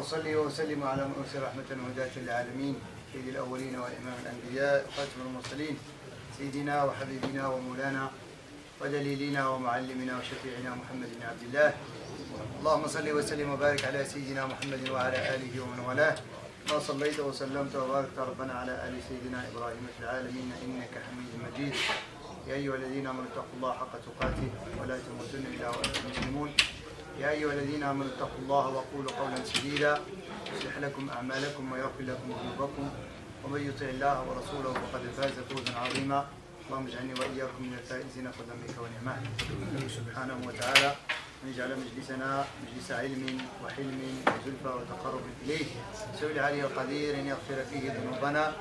وأصلي وأسلم على مؤسس رحمة وهداة للعالمين سيد الأولين وإمام الأنبياء وخاتم المرسلين سيدنا وحبيبنا ومولانا ودليلنا ومعلمنا وشفيعنا محمد بن عبد الله. اللهم صل وسلم وبارك على سيدنا محمد وعلى آله ومن والاه. ما صليت وسلمت وباركت ربنا على آل سيدنا إبراهيم في العالمين إنك حميد مجيد. يا أيها الذين آمنوا اتقوا الله حق تقاته ولا تموتن إلا وأنتم مسلمون. يا أيها الذين آمنوا اتقوا الله وقولوا قولا سديدا يصلح لكم أعمالكم ويغفر لكم ذنوبكم ومن يطع الله ورسوله فقد فاز فوزا عظيما. اللهم اجعلني وإياكم من الفائزين فضلا منك ونعمه. نسأله سبحانه وتعالى أن يجعل مجلسنا مجلس علم وحلم وزلفى وتقرب إليه. سؤال علي القدير أن يغفر فيه ذنوبنا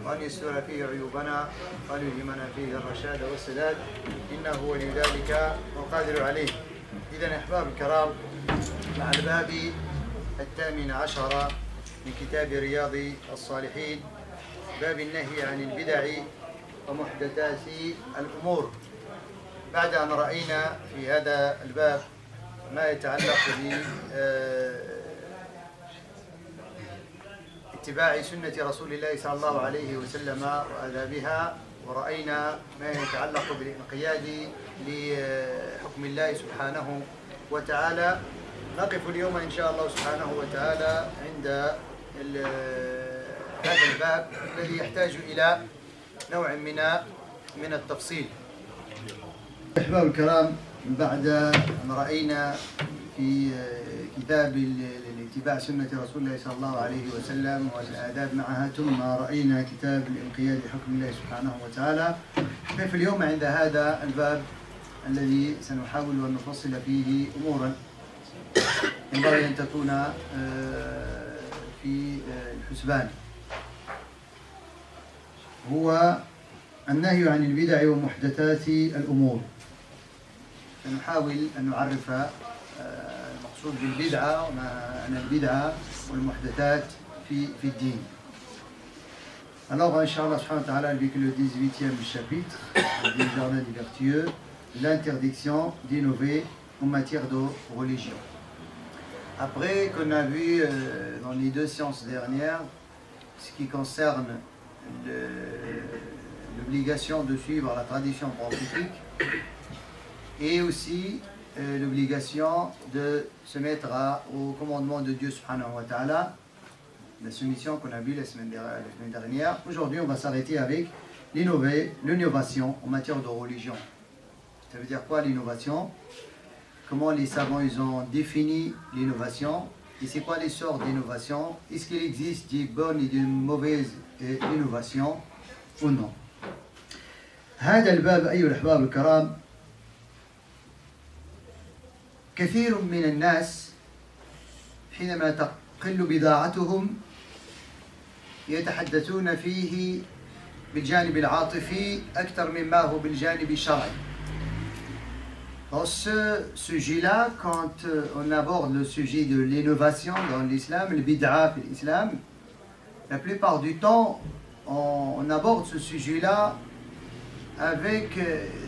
وأن يستر فيه عيوبنا وأن يلهمنا فيه الرشاد والسداد إنه ولي ذلك والقادر عليه. إذا أحباب الكرام، مع الباب 18 من كتاب رياض الصالحين، باب النهي عن البدع ومحدثات الأمور. بعد أن رأينا في هذا الباب ما يتعلق باتباع سنة رسول الله صلى الله عليه وسلم وآدابها، ورأينا ما يتعلق بالانقياد لحكم الله سبحانه وتعالى. نقف اليوم إن شاء الله سبحانه وتعالى عند هذا الباب الذي يحتاج إلى نوع من التفصيل. أحباب الكرام، بعد أن رأينا في كتاب اتباع سنة رسول الله صلى الله عليه وسلم والآداب معها، ثم رأينا كتاب الانقياد لحكم الله سبحانه وتعالى، ففي اليوم عند هذا الباب الذي سنحاول أن نفصل فيه أمورا ينبغي أن تكون في الحسبان، هو النهي عن البدع ومحدثات الأمور. سنحاول أن نعرف المقصود بالبدعة ومعنى البدعة والمحدثات في الدين. Alors, Inch'Allah subhanahu wa ta'ala, avec le 18e chapitre du Jardin des Vertueux, l'interdiction d'innover en matière de religion. Après qu'on a vu dans les deux séances dernières ce qui concerne l'obligation de suivre la tradition prophétique et aussi l'obligation de se mettre au commandement de Dieu subhanahu wa ta'ala, la soumission qu'on a vue la semaine dernière. Aujourd'hui, on va s'arrêter avec l'innovation en matière de religion. Ça veut dire quoi l'innovation? Comment les savants ils ont défini l'innovation? Et c'est quoi les sortes d'innovation? Est-ce qu'il existe des bonnes et des mauvaises innovations ou non? هذا الباب أيها الأحباب الكرام، كثير من الناس حينما تقل بضاعتهم يتحدثون فيه بالجانب العاطفي أكثر مما هو بالجانب الشرعي. Dans ce sujet-là, quand on aborde le sujet de l'innovation dans l'islam, le bid'a dans l'islam, la plupart du temps, on aborde ce sujet-là avec,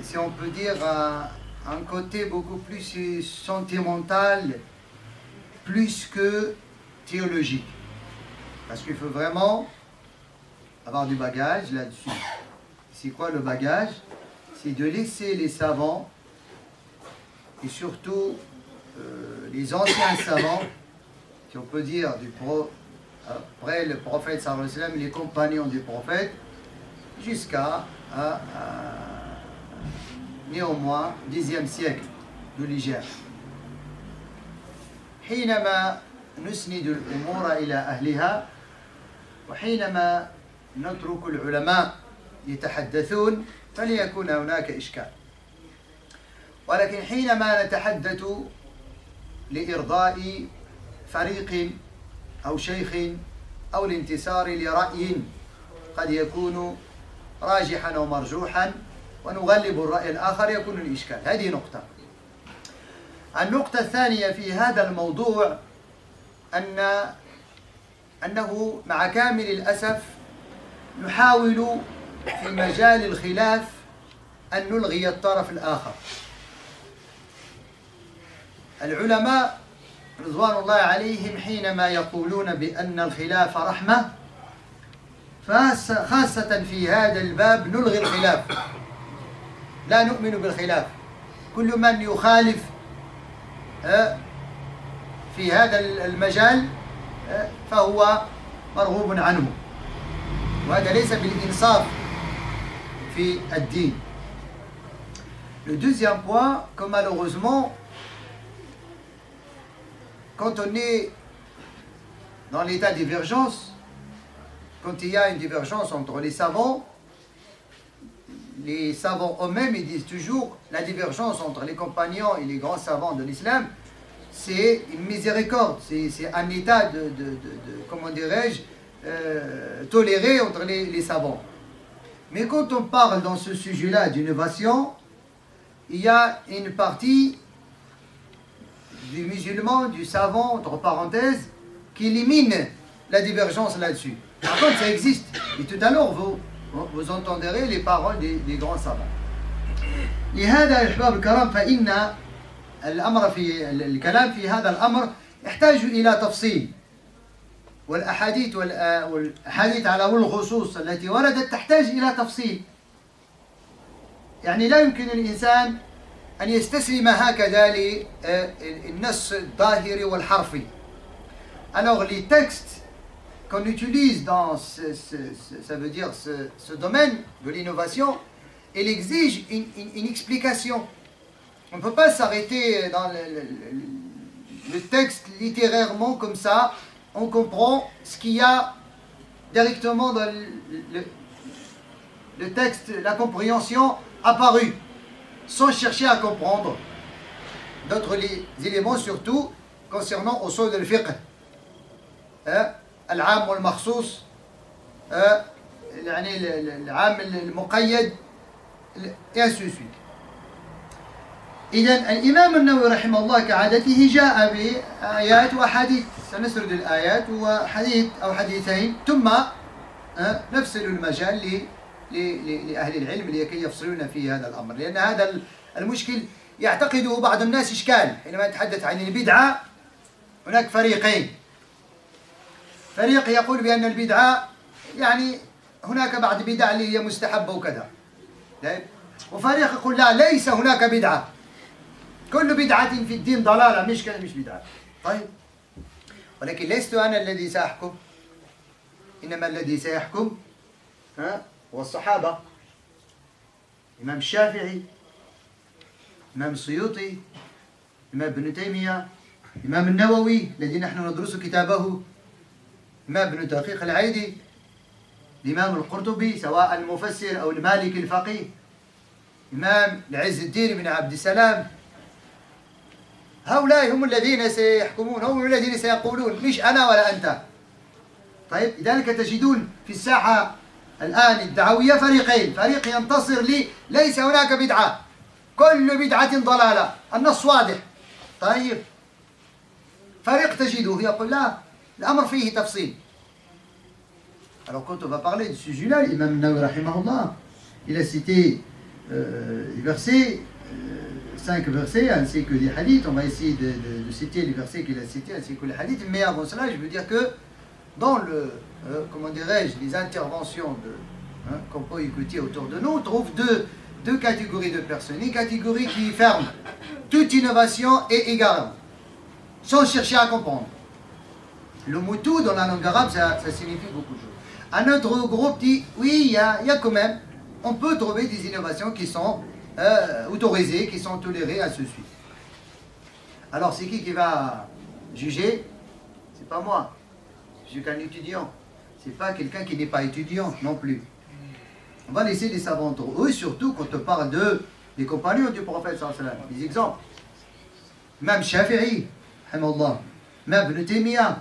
si on peut dire, un côté beaucoup plus sentimental, plus que théologique. Parce qu'il faut vraiment avoir du bagage là-dessus. C'est quoi le bagage? C'est de laisser les savants, et surtout les anciens savants, si on peut dire, après le prophète sallallahu alayhi wa sallam, les compagnons du prophète, jusqu'à néanmoins 10e siècle de l'Hégire. حينما نسند الأمور إلى أهلها وحينما نترك العلماء يتحدثون فليكون هناك إشكال، ولكن حينما نتحدث لإرضاء فريق أو شيخ أو الانتصار لرأي قد يكون راجحا أو مرجوحا ونغلب الرأي الآخر يكون الإشكال. هذه نقطة. النقطة الثانية في هذا الموضوع أنه مع كامل الأسف نحاول في مجال الخلاف أن نلغي الطرف الآخر. العلماء رضوان الله عليهم حينما يقولون بأن الخلاف رحمة، خاصة في هذا الباب نلغي الخلاف، لا نؤمن بالخلاف. كل من يخالف في هذا المجال فهو مرغوب عنه، وهذا ليس بالإنصاف في الدين. Le deuxième point, que malheureusement, quand on est dans l'état de divergence, quand il y a une divergence entre les savants eux-mêmes, ils disent toujours la divergence entre les compagnons et les grands savants de l'islam, c'est une miséricorde, c'est un état de comment dirais-je, toléré entre les savants. Mais quand on parle dans ce sujet-là d'innovation, il y a une partie du musulman, du savant, entre parenthèses, qui élimine la divergence là-dessus. Par contre, ça existe. Et tout à l'heure, vous entendrez les paroles des grands savants. لهذا يا أحباب الكرام فإن الأمر في الكلام في هذا الأمر يحتاج إلى تفصيل، والأحاديث على الخصوص التي وردت تحتاج إلى تفصيل. يعني لا يمكن الإنسان أن يستسلم هكذا للنص الظاهري والحرفي. Alors les textes qu'on utilise dans ça veut dire ce domaine de l'innovation, il exige une explication. On ne peut pas s'arrêter dans le texte littérairement comme ça. On comprend ce qu'il y a directement dans le texte, la compréhension apparue, sans chercher à comprendre d'autres éléments, surtout concernant usul al-fiqh, العام والمخصوص، يعني العام المقيد، et ainsi de suite. إذن الإمام النووي رحمه الله كعادته جاء بآيات وحديث، سنسرد الآيات وحديث أو حديثين ثم نفصل المجال لأهل العلم لكي يفصلون في هذا الأمر، لأن هذا المشكل يعتقده بعض الناس إشكال. حينما يتحدث عن البدعة هناك فريقين، فريق يقول بأن البدعة يعني هناك بعض بدع اللي هي مستحبة وكذا، وفريق يقول لا، ليس هناك بدعة، كل بدعة في الدين ضلالة، مش بدعة. طيب، ولكن لست أنا الذي سأحكم، إنما الذي سيحكم هو الصحابة، الإمام الشافعي، الإمام السيوطي، الإمام ابن تيمية، الإمام النووي الذي نحن ندرس كتابه، الإمام ابن دقيق العيدي، الإمام القرطبي سواء المفسر أو المالكي الفقيه، الإمام العز الدين بن عبد السلام. هؤلاء هم الذين سيحكمون، هم الذين سيقولون، مش أنا ولا أنت. طيب، لذلك تجدون في الساحة الآن الدعوية فريقين، فريق ينتصر لي ليس هناك بدعة، كل بدعة ضلالة، النص واضح. طيب، فريق تجده يقول لا، الأمر فيه تفصيل. Alors quand on va parler de ce sujet-là, l'imam Nawawi rahimahullah, il a cité les versets, 5 versets, ainsi que les hadiths. On va essayer de citer les versets qu'il a cités, ainsi que les hadiths. Mais avant cela, je veux dire que dans comment dirais-je, les interventions qu'on peut écouter autour de nous, on trouve deux catégories de personnes. Une catégorie qui ferme toute innovation et égarement, sans chercher à comprendre. Le moutou dans la langue arabe, ça signifie beaucoup de choses. Un autre groupe dit, oui, il y a quand même, on peut trouver des innovations qui sont autorisées, qui sont tolérées, ainsi de suite. Alors c'est qui va juger? C'est pas moi. Je suis qu'un étudiant. C'est pas quelqu'un qui n'est pas étudiant non plus. On va laisser les savants entre eux, surtout quand on parle des compagnons du prophète sallallahu alayhi wa sallam. Des exemples. Même Shafi'i, même Ibn Taymiyyah.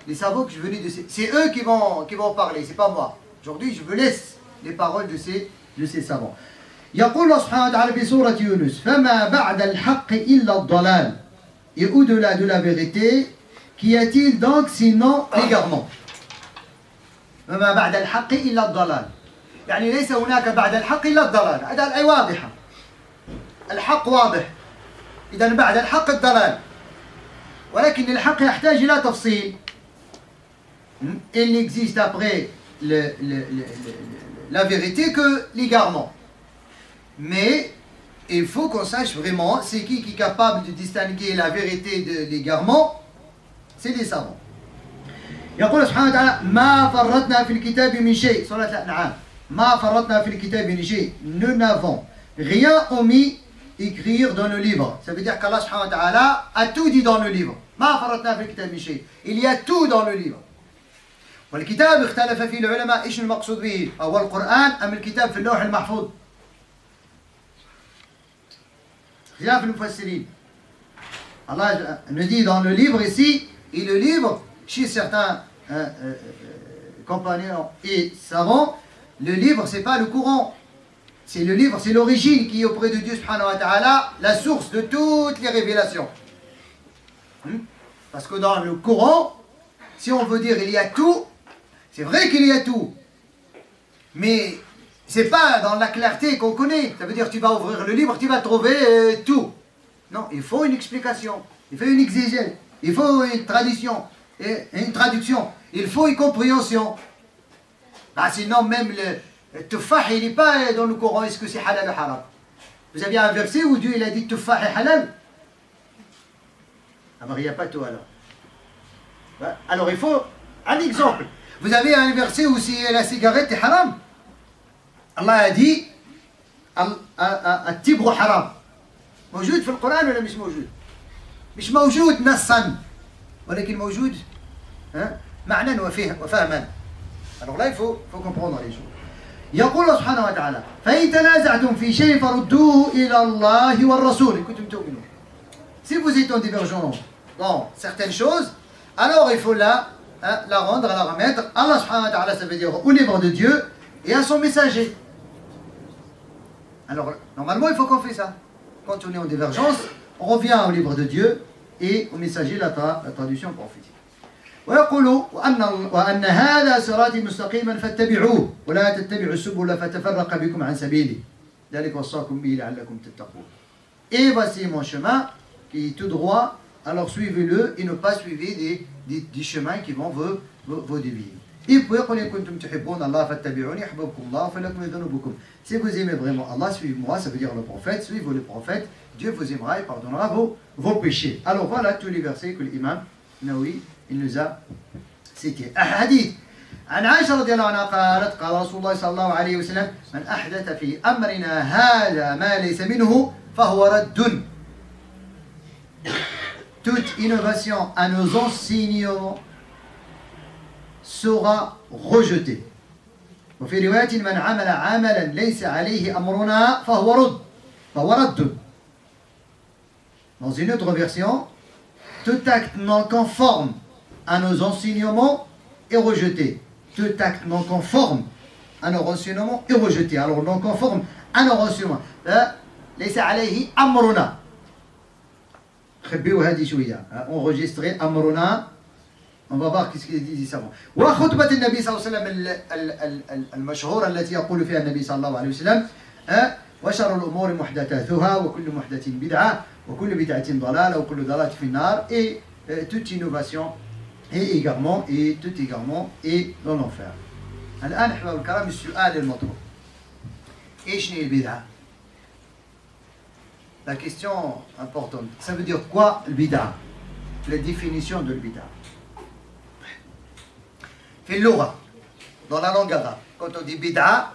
Les savants que je venais de citer, c'est eux qui vont parler, c'est pas moi. Aujourd'hui, je vous laisse les paroles de ces savants. يقول الله سبحانه وتعالى في سورة يونس فما بعد الحق إلا الضلال. Et au-delà de la vérité, qu'y a-t-il donc sinon l'égarement? فما بعد الحق إلا الضلال. يعني ليس هناك بعد الحق إلا الضلال. هذا الآية واضحة. الحق واضح. إذا بعد الحق الضلال. ولكن الحق يحتاج إلى تفصيل. Il n'existe après la vérité que l'égarement. Mais il faut qu'on sache vraiment c'est qui est capable de distinguer la vérité de l'égarement. C'est les savants. يقول سبحانه وتعالى ما فرطنا في الكتاب من شيء. سورة الأنعام. ما فرطنا في الكتاب من شيء. Nous n'avons rien omis écrire dans le livre. Ça veut dire qu'Allah subhanahu wa ta'ala a tout dit dans le livre. ما فرطنا في الكتاب من شيء. Il y a tout dans le livre. والكتاب اختلف فيه العلماء ايش المقصود به؟ هو القرآن أم الكتاب في اللوح المحفوظ؟ خلاف المفسرين. Allah nous dit dans le livre ici, et le livre, chez certains compagnons et savants, le livre c'est pas le Coran, c'est le livre, c'est l'origine qui est auprès de Dieu subhanahu wa ta'ala, la source de toutes les révélations. Parce que dans le Coran, si on veut dire il y a tout, c'est vrai qu'il y a tout, mais c'est pas dans la clarté qu'on connaît. Ça veut dire que tu vas ouvrir le livre, tu vas trouver tout. Non, il faut une explication, il faut une exégèse, il faut une traduction, il faut une compréhension. Bah, sinon même le tuffah, il n'est pas dans le Coran, est-ce que c'est halal ou haram? Vous avez un verset où Dieu il a dit tuffah est halal? Alors il n'y a pas tout alors. Bah, alors il faut un exemple. Vous avez un verset où la cigarette est haram. Allah a dit التبغ حرام. موجود في القرآن ولا مش موجود؟ مش موجود نصا ولكن موجود معنى وفهما. Alors là il faut comprendre les choses. يقول سبحانه وتعالى فإن تنازعتم في شيء فردوه إلى الله والرسول إن كنتم تؤمنون. Si vous êtes en divergence dans certaines choses, alors il faut la rendre, la remettre. Allah subhanahu wa ta'ala, ça veut dire au livre de Dieu et à son messager. Alors, normalement, il faut qu'on fasse ça. Quand on est en divergence, on revient au livre de Dieu et au messager, la traduction prophétique. ويقول وأن هذا صراطي مستقيما فاتبعوه ولا تتبعوا السبل فتفرق بكم عن سبيله ذلك وصاكم به لعلكم تتقون. Et voici mon chemin qui est tout droit, alors suivez-le et ne pas suivez des chemins qui vont vous dévier. Et puis, si vous aimez vraiment Allah, suivez-moi, ça veut dire le prophète, suivez le prophète, Dieu vous aimera et pardonnera vos péchés. Alors voilà tous les versets que l'imam Nawawi il nous a cités. Hadith. عن عائشة رضي الله عنها قالت قال رسول الله صلى الله عليه وسلم من أحدث في أمرنا هذا ما ليس منه فهو رد. Toute innovation à nos enseignements sera rejetée. وفي رواية من عمل عملا ليس عليه أمرنا فهو رد. Dans une autre version, tout acte non conforme à nos enseignements est rejeté. Tout acte non conforme à nos enseignements est rejeté. Alors non conforme à nos enseignements. ليس عليه أمرنا. خبيوا هذه شوية. Enregistrer أمرنا. On va voir qu'est-ce qu'il dit ça. وخطبة النبي صلى الله عليه وسلم المشهورة التي يقول فيها النبي صلى الله عليه وسلم وشر الأمور محدثاتها وكل محدث بدعة وكل بدعة ضلالة وكل ضلالة في النار. Et toute innovation et égarement et tout égarement est dans l'enfer. الآن أحباب الكرام السؤال المطروح إيش هي البدعة؟ La question importante, ça veut dire quoi le bid'a? La définition de le bid'a. في اللغة dans la langue arabe quand on dit bid'a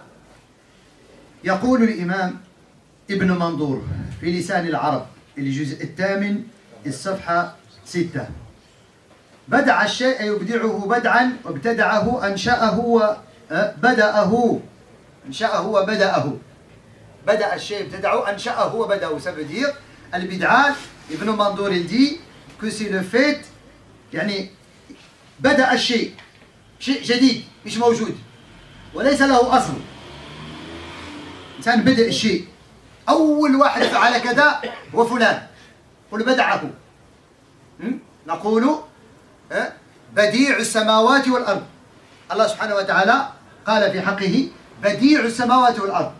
يقول الإمام ابن منظور في لسان العرب الجزء الثامن الصفحة 6 بدع الشيء يبدعه بدعا وابتدعه أنشأه وبدأه بدأ الشيء ابتدعه أنشأه وبدأه. Ça veut dire البدعة ابن منظور il dit que c'est le fait يعني بدأ الشيء شيء جديد مش موجود وليس له أصل. إنسان بدأ الشيء أول واحد فعل كذا هو فلان قل بدعه. نقول بديع السماوات والأرض. الله سبحانه وتعالى قال في حقه بديع السماوات والأرض.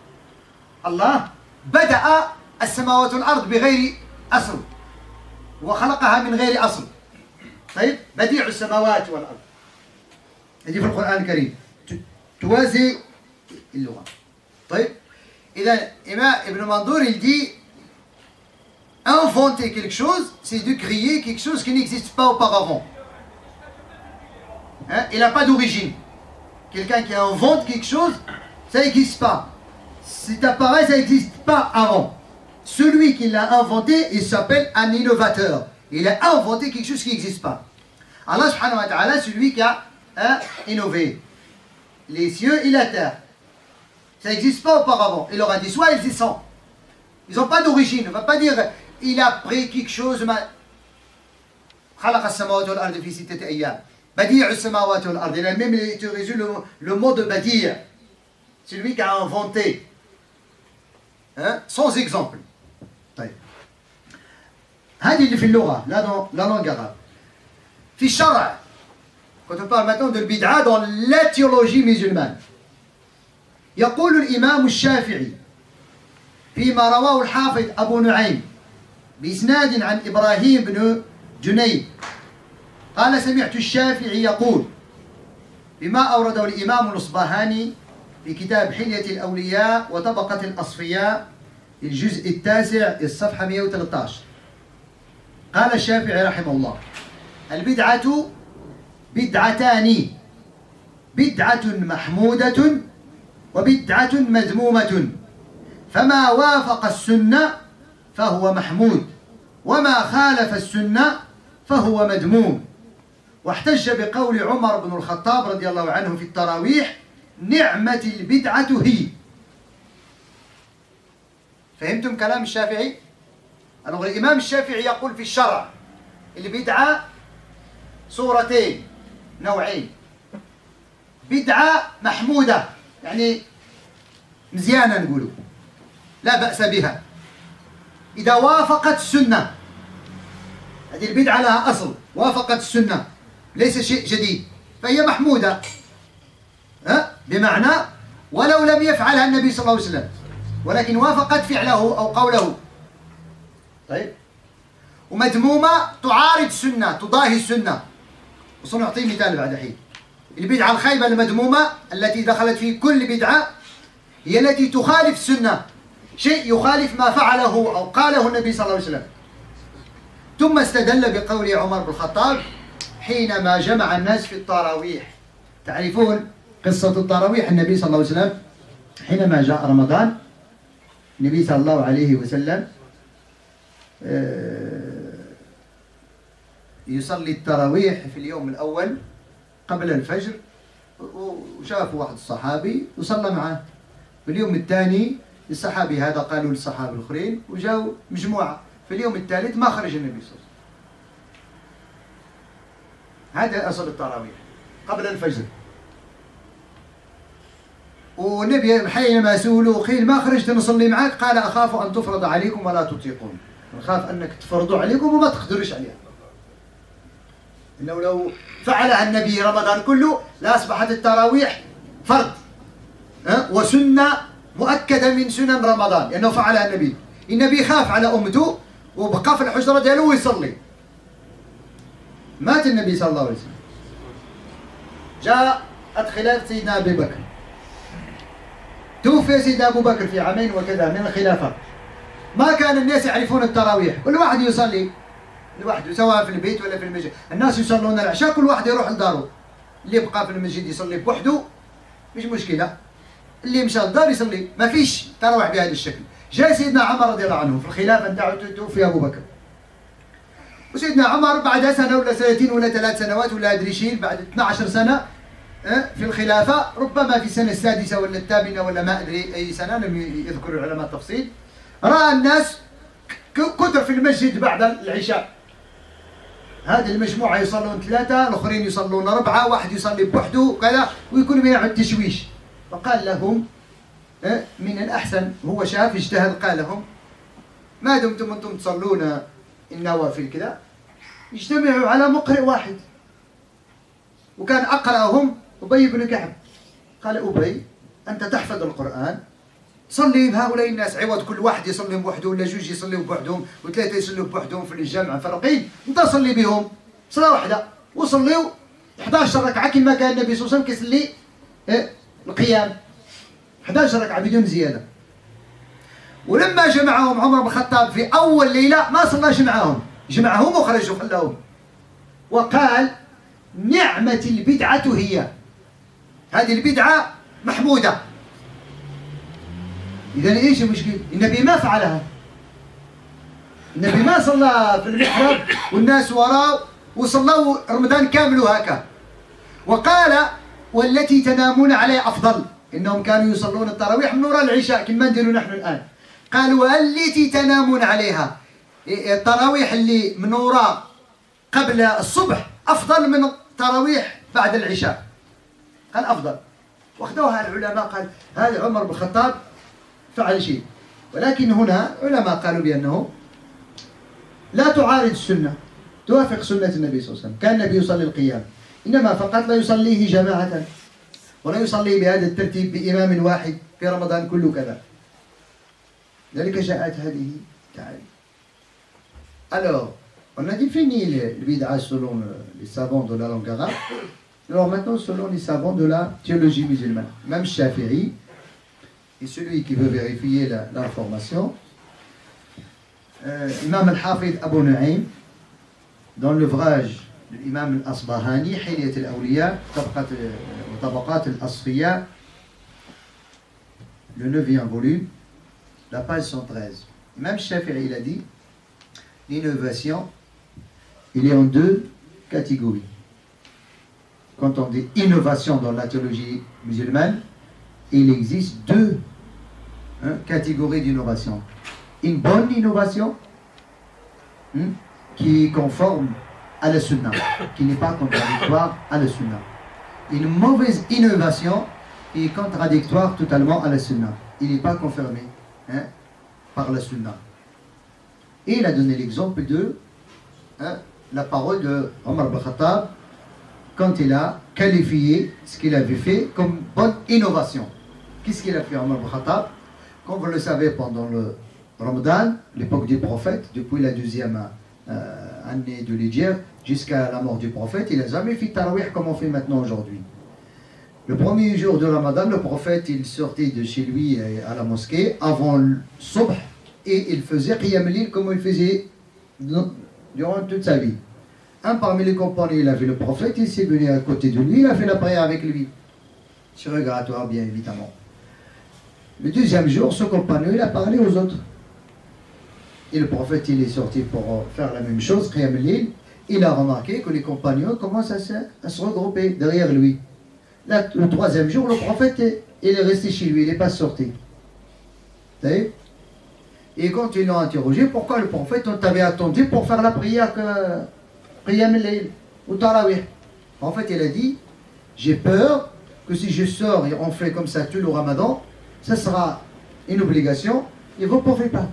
الله بدأ السماوات والأرض بغير أصل وخلقها من غير أصل. طيب بديع السماوات والأرض هذه في القرآن الكريم توازي اللغة. طيب إذا إمام ابن منظور il dit inventer quelque chose c'est de créer quelque chose qui n'existe pas auparavant. Hein? Il n'a pas d'origine. Quelqu'un qui invente quelque chose, ça n'existe pas. Cet appareil, ça n'existe pas avant. Celui qui l'a inventé, il s'appelle un innovateur. Il a inventé quelque chose qui n'existe pas. Allah subhanahu wa ta'ala, celui qui a innové les cieux et la terre. Ça n'existe pas auparavant. Il aura dit soit ils y sont. Ils n'ont pas d'origine. On ne va pas dire il a pris quelque chose. خلق السماوات والأرض في 6 أيام. بديع السماوات والأرض. Il a même utilisé le mot de بديع. C'est lui qui a inventé. Hein? Sans exemple. طيب. هذه اللي في اللغة لا langue arabe. في الشرع. Quand on parle maintenant de l'bid'a dans la théologie musulmane. يقول الإمام الشافعي فيما رواه الحافظ أبو نعيم بإسناد عن إبراهيم بن جنيد قال سمعت الشافعي يقول بما أورده الإمام الأصبهاني في كتاب حلية الأولياء وطبقة الأصفياء الجزء التاسع الصفحة 113 قال الشافعي رحمه الله البدعة بدعتان بدعة محمودة وبدعة مذمومة فما وافق السنة فهو محمود وما خالف السنة فهو مذموم واحتج بقول عمر بن الخطاب رضي الله عنه في التراويح نعمة البدعة هي. فهمتم كلام الشافعي؟ الإمام الشافعي يقول في الشرع البدعة صورتين نوعين بدعة محمودة يعني مزيانة نقوله لا بأس بها إذا وافقت السنة هذه البدعة لها أصل وافقت السنة ليس شيء جديد فهي محمودة بمعنى ولو لم يفعلها النبي صلى الله عليه وسلم ولكن وافقت فعله أو قوله. طيب ومذمومة تعارض السنة تضاهي السنة. وسنعطي مثال بعد حين. البدعة الخايبة المذمومة التي دخلت في كل بدعة هي التي تخالف السنة شيء يخالف ما فعله أو قاله النبي صلى الله عليه وسلم. ثم استدل بقول عمر بن الخطاب حينما جمع الناس في التراويح. تعرفون قصة التراويح النبي صلى الله عليه وسلم حينما جاء رمضان النبي صلى الله عليه وسلم يصلي التراويح في اليوم الأول قبل الفجر وشافوا واحد الصحابي وصلى معه. في اليوم الثاني الصحابي هذا قالوا للصحابة الآخرين وجاءوا مجموعة. في اليوم الثالث ما خرج النبي صلى الله عليه وسلم. هذا أصل التراويح قبل الفجر. والنبي حينما سئلوا قيل ما خرجت نصلي معك قال أخاف أن تفرض عليكم ولا تطيقون. أخاف أنك تفرضوا عليكم وما تقدروش عليها. إنه لو فعلها النبي رمضان كله لأصبحت التراويح فرض وسنة مؤكدة من سنن رمضان لأنه فعلها النبي. النبي خاف على أمته وبقى في الحجرة ديالو ويصلي. مات النبي صلى الله عليه وسلم. جاءت خلافة سيدنا أبي بكر. توفي سيدنا أبو بكر في عامين وكذا من الخلافة. ما كان الناس يعرفون التراويح. كل واحد يصلي لوحده سواء في البيت ولا في المسجد. الناس يصلون العشاء كل واحد يروح لداره. اللي يبقى في المسجد يصلي بوحده مش مشكلة. اللي مشى للدار يصلي. ما فيش تراويح بهذا الشكل. جاء سيدنا عمر رضي الله عنه في الخلافة نتاعو توفي أبو بكر. وسيدنا عمر بعد سنة ولا سنتين ولا 3 سنوات ولا أدري شيء بعد 12 سنة في الخلافة ربما في السنة السادسة ولا الثامنة ولا ما أدري أي سنة لم يذكر العلماء التفصيل. رأى الناس كثر في المسجد بعد العشاء. هذه المجموعة يصلون 3 الآخرين يصلون 4 واحد يصلي بوحده وكذا ويكون من التشويش. فقال لهم من الأحسن هو شاف اجتهد قال لهم ما دمتم أنتم تصلون النوافل كذا اجتمعوا على مقرئ واحد. وكان أقرأهم أبي بن كعب. قال أبي أنت تحفظ القرآن صلي بهؤلاء الناس عوض كل واحد يصلي بوحده ولا 2 يصلوا بوحدهم و3 يصلوا بوحدهم في الجامع فرقين انت صلي بهم صلاة واحدة وصليوا 11 ركعة كما قال النبي صلى الله عليه وسلم كيصلي القيام 11 ركعة بدون زيادة. ولما جمعهم عمر بن الخطاب في أول ليلة ما صلاش معهم، جمعهم وخرجوا خلاهم وقال نعمة البدعة هي، هذه البدعة محمودة. إذا إيش المشكل؟ النبي ما فعلها، النبي ما صلى في المحراب والناس وراه وصلوا رمضان كامل هكا. وقال والتي تنامون عليه أفضل، إنهم كانوا يصلون التراويح من وراء العشاء كما نديروا نحن الآن. قال والتي تنامون عليها، التراويح اللي من وراء قبل الصبح أفضل من التراويح بعد العشاء. قال أفضل. واخذوها العلماء قال هذا عمر بن الخطاب فعل شيء. ولكن هنا علماء قالوا بأنه لا تعارض السنة، توافق سنة النبي صلى الله عليه وسلم. كان النبي يصلي القيام، إنما فقط لا يصليه جماعة ولا يصلي بهذا الترتيب بإمام واحد في رمضان كله كذا. ذلك جاءت هذه تعالي. Alors, on a défini le bid'a selon les savants de la langue arabe. Alors maintenant, selon les savants de la théologie musulmane, même Shafi'i, et celui qui veut vérifier l'information, Imam al-Hafid Abu Nu'aym, dans l'ouvrage de l'imam al-Asbahani, Hilyat al-Awliya, Tabaqat al-Asfiya, le 9e volume, la page 113. Même Shafi'i, il a dit, l'innovation, il est en deux catégories. Quand on dit innovation dans la théologie musulmane, il existe deux catégories d'innovation. Une bonne innovation qui est conforme à la sunna, qui n'est pas contradictoire à la sunna. Une mauvaise innovation qui est contradictoire totalement à la sunna. Il n'est pas confirmé par la sunna. Et il a donné l'exemple de la parole de Omar ibn Khattab quand il a qualifié ce qu'il avait fait comme bonne innovation. Qu'est-ce qu'il a fait Omar ibn Khattab? Comme vous le savez, pendant le Ramadan, l'époque du prophète, depuis la 2e année de l'Hijr jusqu'à la mort du prophète, il n'a jamais fait tarawih comme on fait maintenant aujourd'hui. Le premier jour de Ramadan, le prophète il sortait de chez lui à la mosquée avant le subh et il faisait qiyam al-layl comme il faisait durant toute sa vie. Un parmi les compagnons, il a vu le prophète, il s'est venu à côté de lui, il a fait la prière avec lui. Surrogatoire, bien évidemment. Le deuxième jour, ce compagnon, il a parlé aux autres. Et le prophète, il est sorti pour faire la même chose, qiyam al-layl. Il a remarqué que les compagnons commencent à se regrouper derrière lui. Là, le troisième jour, le prophète, il est resté chez lui, il n'est pas sorti. Vous savez? Et quand ils l'ont interrogé, pourquoi le prophète, on t'avait attendu pour faire la prière qiyam al-layl ou tarawih? En fait, il a dit, j'ai peur que si je sors et on fait comme ça tout le ramadan, ça sera une obligation et vous ne pouvez pas.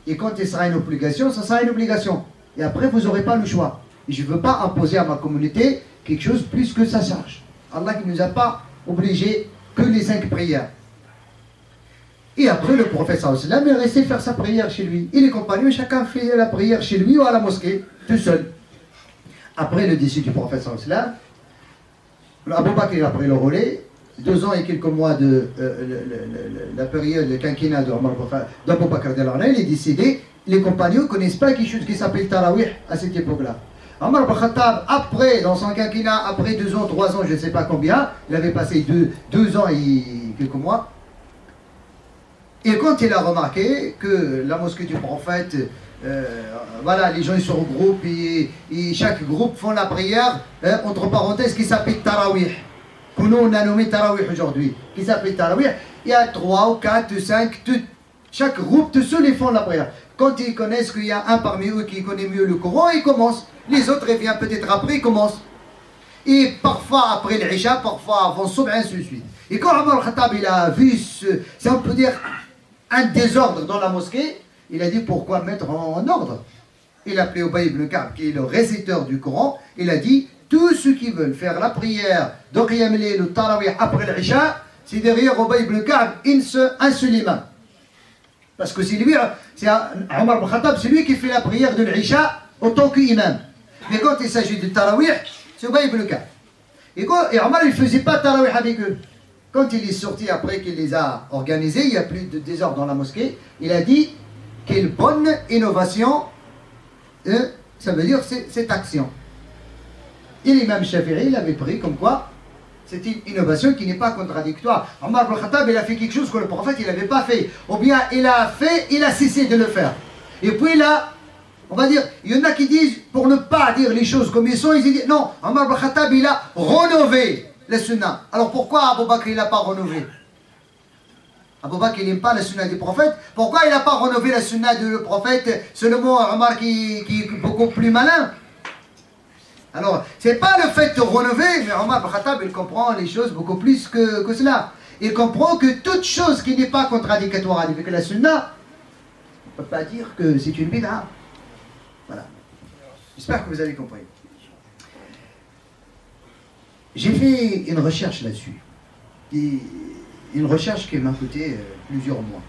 Et quand il sera une obligation, ça sera une obligation. Et après, vous n'aurez pas le choix. Et je ne veux pas imposer à ma communauté quelque chose plus que sa charge. Allah qui ne nous a pas obligés que les 5 prières. Et après, le prophète sallallahu alayhi wa sallam est resté faire sa prière chez lui. Et les compagnons, chacun fait la prière chez lui ou à la mosquée, tout seul. Après le décès du prophète sallallahu alayhi wa sallam, Abu Bakr a pris le relais. 2 ans et quelques mois de la période, le quinquennat d'Abu Bakr, il est décédé. Les compagnons ne connaissent pas quelque chose qui s'appelle Tarawih à cette époque-là. Omar ibn Khattab, après, dans son quinquennat, après 2 ans, 3 ans, je ne sais pas combien, il avait passé 2 ans et quelques mois. Et quand il a remarqué que la mosquée du prophète, voilà, les gens ils se regroupent et chaque groupe font la prière, entre parenthèses, qui s'appelle Tarawih. Que nous on a nommé Tarawih aujourd'hui, qui s'appelle Tarawih. Il y a 3 ou 4 ou 5, chaque groupe, tous ceux ils font la prière. Quand ils connaissent qu'il y a un parmi eux qui connaît mieux le Coran, ils commencent. Les autres, ils viennent peut-être après, ils commencent. Et parfois après l'Isha, parfois avant Subh, ainsi de suite. Et quand Omar al-Khattab il a vu, si on peut dire, un désordre dans la mosquée, il a dit pourquoi mettre en ordre. Il a appelé Ubay ibn Ka'b, qui est le réciteur du Coran, il a dit tous ceux qui veulent faire la prière de Qiyam al-Layl ou Tarawih après l'Isha, c'est derrière Ubay ibn Ka'b un seul imam. Parce que c'est lui, c'est Omar ibn Khattab, c'est lui qui fait la prière de l'Isha autant qu'imam. Mais quand il s'agit de Tarawih, c'est Ubay ibn Ka'b. Et Omar, il ne faisait pas Tarawih avec eux. Quand il est sorti après qu'il les a organisés, il y a plus de désordre dans la mosquée, il a dit quelle bonne innovation, ça veut dire cette action. Et l'imam Shafi'i, il avait pris comme quoi c'est une innovation qui n'est pas contradictoire. Omar ibn Khattab, il a fait quelque chose que le prophète il n'avait pas fait. Ou bien il a fait, il a cessé de le faire. Et puis là, on va dire, il y en a qui disent, pour ne pas dire les choses comme ils sont, ils disent non, Omar ibn Khattab, il a rénové la sunna. Alors pourquoi Abu Bakr il n'a pas renouvelé? Abu Bakr il n'aime pas la sunna du prophète. Pourquoi il n'a pas renouvelé la sunna du prophète? Seulement Omar qui est beaucoup plus malin. Alors, c'est pas le fait de renouveler, mais Omar ibn Khattab, il comprend les choses beaucoup plus que cela. Il comprend que toute chose qui n'est pas contradictoire avec la sunna, on ne peut pas dire que c'est une bid'a. Voilà. J'espère que vous avez compris. J'ai fait une recherche là-dessus. Une recherche qui m'a coûté plusieurs mois.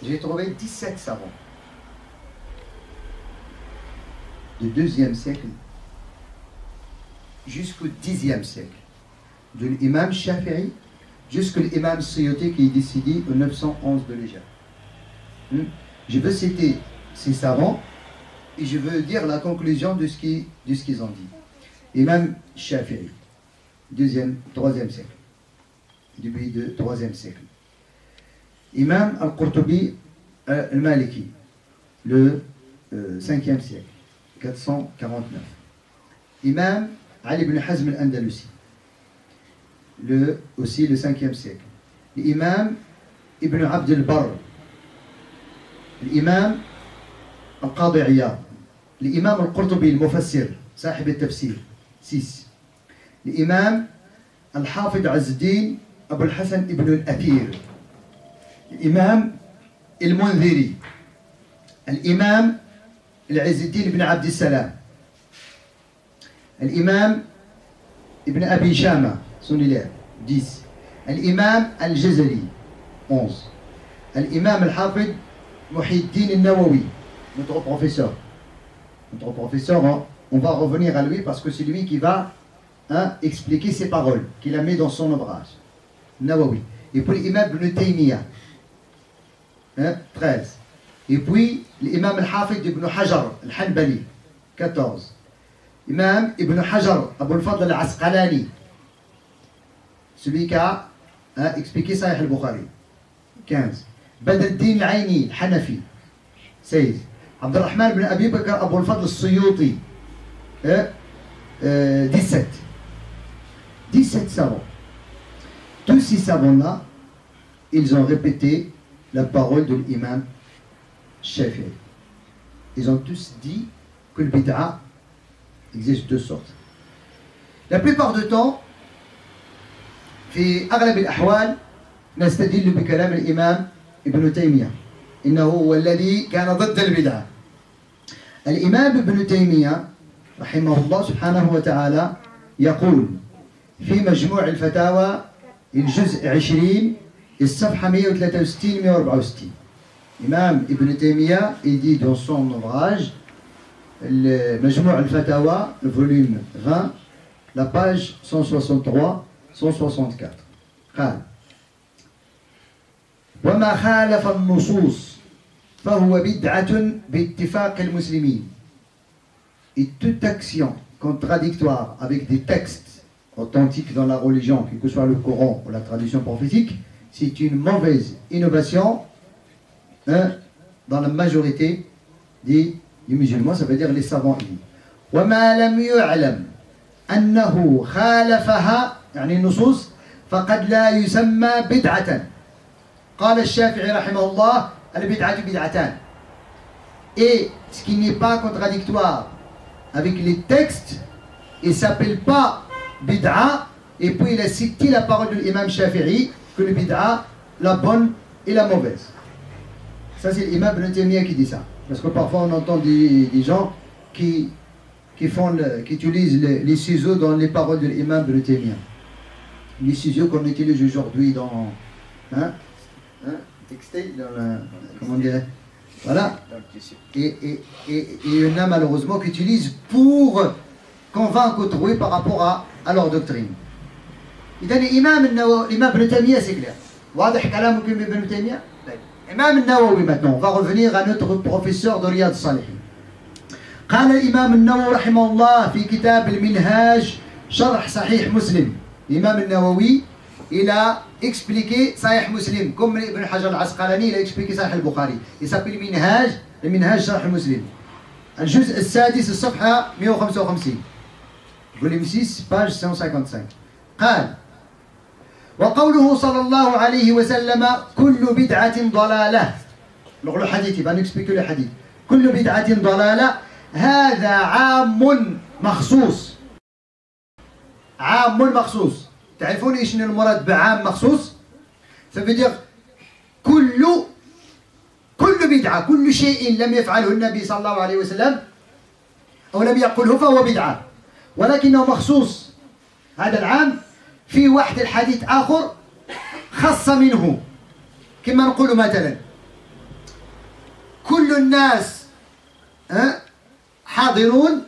J'ai trouvé 17 savants. Du 2e siècle jusqu'au 10e siècle. De l'imam Shafi'i jusqu'à l'imam Suyuti qui est décédé au 911 de l'Hijra. Je veux citer ces savants et je veux dire la conclusion de ce qu'ils ont dit. Imam Shafi'i, 3e siècle. Depuis le 3e siècle. Imam Al-Qurtubi Al-Maliki, le 5e siècle, 449. Imam Ali ibn Hazm al-Andalusi, aussi le 5e siècle. L'imam Ibn Abd al-Barr, l'imam Al-Qadi Iyad, l'imam Al-Qurtubi al-Mufassir, sahib al-Tafsir, 6. L'imam Al-Hafid Az-Din Abu al-Hassan ibn al-Athir, l'imam Al-Munziri, l'imam Al-Izzuddin ibn Abd al-Salam, l'imam Ibn Abi Shama, son élève, 10. L'imam Al-Jazari, 11. L'imam Al-Hafid Muhyiddin al-Nawawi, notre professeur. Notre professeur, on va revenir à lui parce que c'est lui qui va expliquer ses paroles qu'il a mis dans son ouvrage. Nawawi. Et puis l'imam Ibn Taymiyyah, 13. Et puis l'imam Al-Hafid Ibn Hajar Al-Hanbali, 14. Imam Ibn Hajar Abu al-Fadl al-Asqalani, celui qui a expliqué Sahih al-Bukhari, 15. Badr al-Din al-Aini al-Hanafi, 16. Abdurrahman ibn Abi Bakr Abu al-Fadl al-Suyuti, 17. 17 savants. Tous ces savants-là, ils ont répété la parole de l'imam Shafi'i. Ils ont tous dit que le bid'a existe de deux sortes. La plupart du temps, في أغلب الأحوال نستدل بكلام الإمام ابن تيمية إنه هو الذي كان ضد البدعة. الإمام ابن تيمية رحمه الله سبحانه وتعالى يقول في مجموع الفتاوى الجزء 20 الصفحة 163 164. الإمام ابن تيمية il dit dans son ouvrage المجموع الفتاوى le volume 20 la page 163 164 قال وما خالف النصوص فهو بدعة باتفاق المسلمين. Et toute action contradictoire avec des textes authentiques dans la religion, quel que soit le Coran ou la tradition prophétique, c'est une mauvaise innovation dans la majorité des musulmans, ça veut dire les savants. وما لم يعلم أنه خالفها يعني النصوص فقد لا يسمى بدعة. قال الشافعي رحمه الله البدعة بدعتان. Et ce qui n'est pas contradictoire avec les textes, il ne s'appelle pas bid'a. Et puis il a cité la parole de l'imam Shafi'i que le bid'a, la bonne et la mauvaise. Ça c'est l'imam Ibn Taymiyyah qui dit ça. Parce que parfois on entend des gens qui utilisent les ciseaux dans les paroles de l'imam Ibn Taymiyyah. Les ciseaux qu'on utilise aujourd'hui dans textile, dans la, comment on dirait, Voilà. Et il y en a malheureusement qui utilisent pour convaincre autrui par rapport à leur doctrine. إذا الإمام ابن تيمية c'est clair. واضح كلامك ابن تيمية؟ طيب. الإمام النووي maintenant, on va revenir à notre professeur de رياض الصالحين. قال الإمام النووي رحمه الله في كتاب المنهاج شرح صحيح مسلم. الإمام النووي il a expliqué صحيح مسلم comme ابن حجر العسقلاني il a expliqué صحيح البخاري. Il s'appelle المنهاج شرح مسلم. الجزء السادس الصفحة 155. volume 6 page 155. قال وقوله صلى الله عليه وسلم كل بدعة ضلالة. نقول الحديث يبقى نexplique le hadith. كل بدعة ضلالة هذا عام مخصوص. عام مخصوص. تعرفون ايش المراد بعام مخصوص؟ ça veut dire كل بدعة كل شيء لم يفعله النبي صلى الله عليه وسلم أو لم يقله فهو بدعة ولكنه مخصوص هذا العام في واحد الحديث آخر خص منه كما نقول مثلا كل الناس حاضرون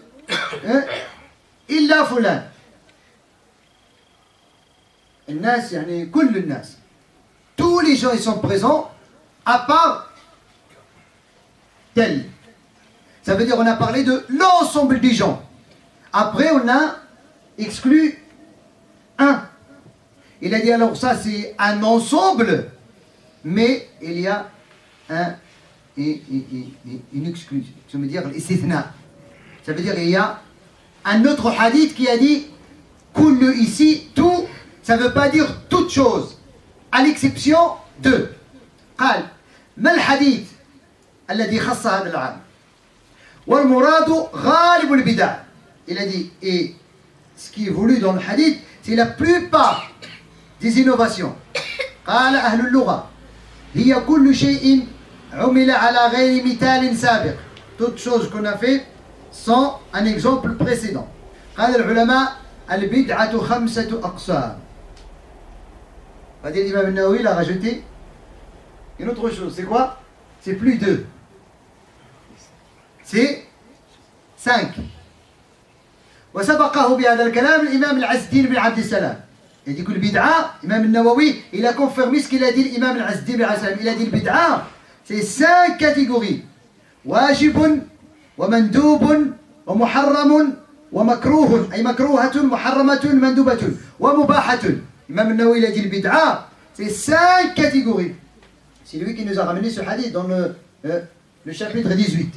إلا فلان. الناس يعني كل الناس. Tous les gens ils sont présents à part tel. Ça veut dire on a parlé de l'ensemble des gens. Après on a exclu un. Il a dit alors ça c'est un ensemble, mais il y a une exclusion. Ça veut dire l'istithna. Ça veut dire il y a un autre hadith qui a dit kull ici tout. Ça ne veut pas dire toute chose, à l'exception de. قال ما الحديث الذي خص هذا العام والمراد غالب البدع. Il a dit et ce qui est voulu dans le hadith c'est la plupart des innovations. قال أهل اللغة هي كل شيء عمل على غير مثال سابق. Toute chose qu'on a fait sans un exemple précédent. قال العلماء البدعة 5 أقسام. L'imam Nawawi il a rajouté une autre chose. C'est quoi? C'est plus 2. C'est 5. وسبقه بهذا الكلام الإمام العز الدين بن عبد السلام. Il dit que le bid'a, l'imam Nawawi, il a confirmé ce qu'il a dit l'imam العز الدين بن عبد السلام. Il a dit le bid'a, c'est 5 catégories. واجب ومندوب ومحرم ومكروه أي مكروهة محرمة مندوبة ومباحة. L'imam Nawawi il a dit le bid'a, c'est 5 catégories. C'est lui qui nous a ramené ce hadith dans le chapitre 18.